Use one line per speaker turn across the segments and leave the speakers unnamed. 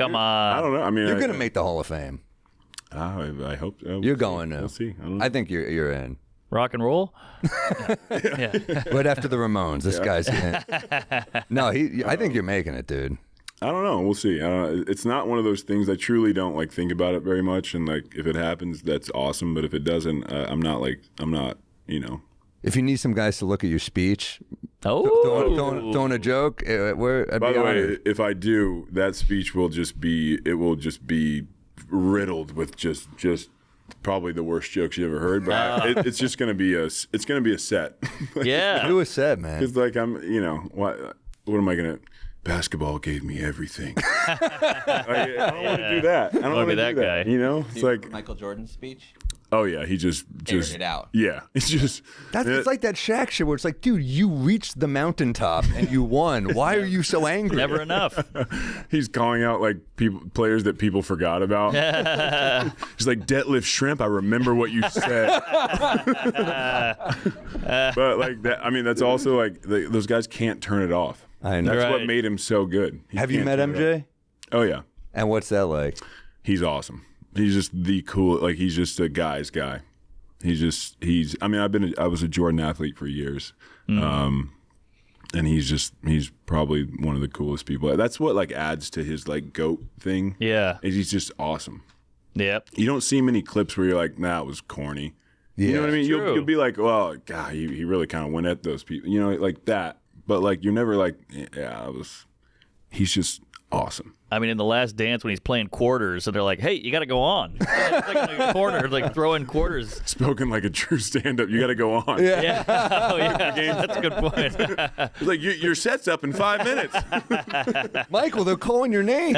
Come on.
I don't know. I mean,
You're going to make the Hall of Fame.
I hope so.
You're going to.
We'll see. I don't know.
I think you're in.
Rock and roll?
Yeah. Right after the Ramones, this guy's in. No, I think you're making it, dude.
I don't know. We'll see. It's not one of those things. I truly don't like think about it very much. And like, if it happens, that's awesome. But if it doesn't, I'm not. You know.
If you need some guys to look at your speech, throwing a joke,
By the way, if I do, that speech will just be riddled with just probably the worst jokes you ever heard. But it's just gonna be a set.
Yeah.
do a set, man.
It's like what am I gonna? Basketball gave me everything. I don't want to do that. I don't want to be that guy. You know, it's like
Michael Jordan's speech.
Oh yeah, he just
aired it out.
Yeah, it's just
it's like that Shaq shit where it's like, dude, you reached the mountaintop and you won. Why are you so angry?
Never enough.
He's calling out like players that people forgot about. He's like, deadlift shrimp. I remember what you said. But like that, I mean, that's also like those guys can't turn it off.
I know.
That's what made him so good.
Have you met MJ?
Oh yeah.
And what's that like?
He's awesome. He's just the cool. Like he's just a guy's guy. He's. I mean, I was a Jordan athlete for years, and he's probably one of the coolest people. That's what like adds to his like GOAT thing.
Yeah,
is he's just awesome.
Yep.
You don't see many clips where you're like, nah, it was corny. Yeah, you know what I mean? You'll be like, well, God, he really kind of went at those people. You know, like that. But like you're never like, yeah, he's just awesome.
I mean, in The Last Dance when he's playing quarters, and they're like, "Hey, you got to go on." It's like in a corner, like throwing quarters.
Spoken like a true stand-up. You got to go on.
Yeah. Oh yeah, that's a good point.
It's like your set's up in 5 minutes.
Michael, they're calling your name.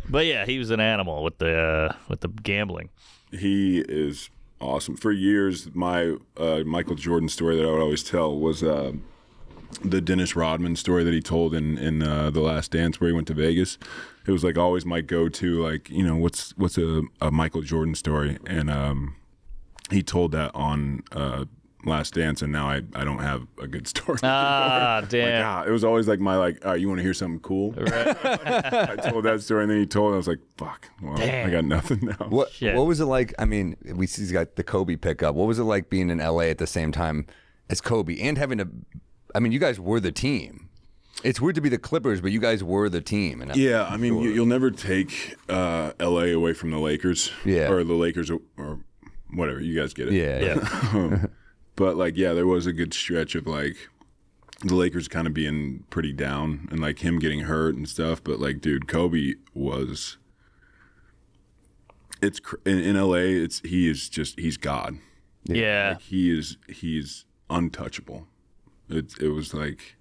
But yeah, he was an animal with the gambling.
He is awesome. For years, my Michael Jordan story that I would always tell was the Dennis Rodman story that he told in The Last Dance, where he went to Vegas. It was like always my go-to, like, you know, what's a Michael Jordan story, and he told that on Last Dance, and now I don't have a good story.
Ah, damn!
Like, it was always like my all right, you want to hear something cool? Right. I told that story, and then he told it. I was like, fuck, well, I got nothing now.
What was it like? I mean, we see he's got the Kobe pickup. What was it like being in LA at the same time as Kobe and having to? I mean, you guys were the team. It's weird to be the Clippers, but you guys were the team. And
yeah, I mean, you'll never take LA away from the Lakers.
Yeah.
Or the Lakers or whatever. You guys get it.
Yeah.
But like, yeah, there was a good stretch of like the Lakers kind of being pretty down and like him getting hurt and stuff. But like, dude, Kobe was. It's in LA. He's God.
Yeah.
Like, he's untouchable. It was like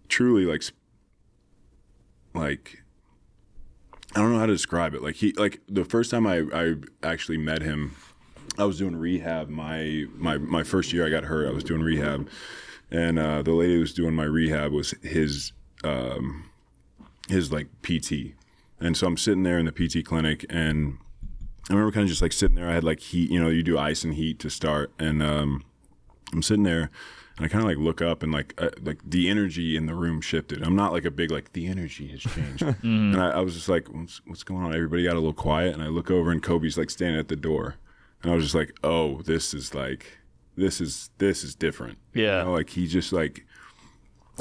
truly like I don't know how to describe it. Like the first time I actually met him, I was doing rehab. My first year I got hurt. I was doing rehab, and the lady who was doing my rehab was his like PT, and so I'm sitting there in the PT clinic, and I remember kind of just like sitting there. I had like heat, you know, you do ice and heat to start, and I'm sitting there. And I kind of like look up and like the energy in the room shifted. I'm not like a big like the energy has changed. And I was just like, what's going on? Everybody got a little quiet. And I look over and Kobe's like standing at the door. And I was just like, oh, this is different.
Yeah.
You know, like he just like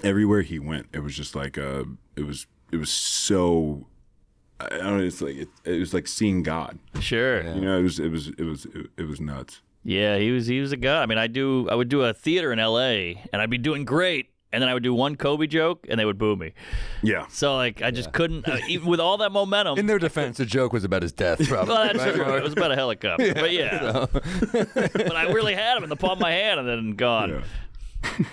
everywhere he went, it was just like it was so. I don't know. It's like it was like seeing God.
Sure.
You know, it was nuts.
Yeah, he was a guy. I mean, I would do a theater in LA, and I'd be doing great, and then I would do one Kobe joke, and they would boo me.
Yeah.
So like, I just couldn't, even with all that momentum.
In their defense, the joke was about his death, probably.
Well, that's true. It was about a helicopter, but yeah.
So.
But I really had him in the palm of my hand, and then gone.
Yeah.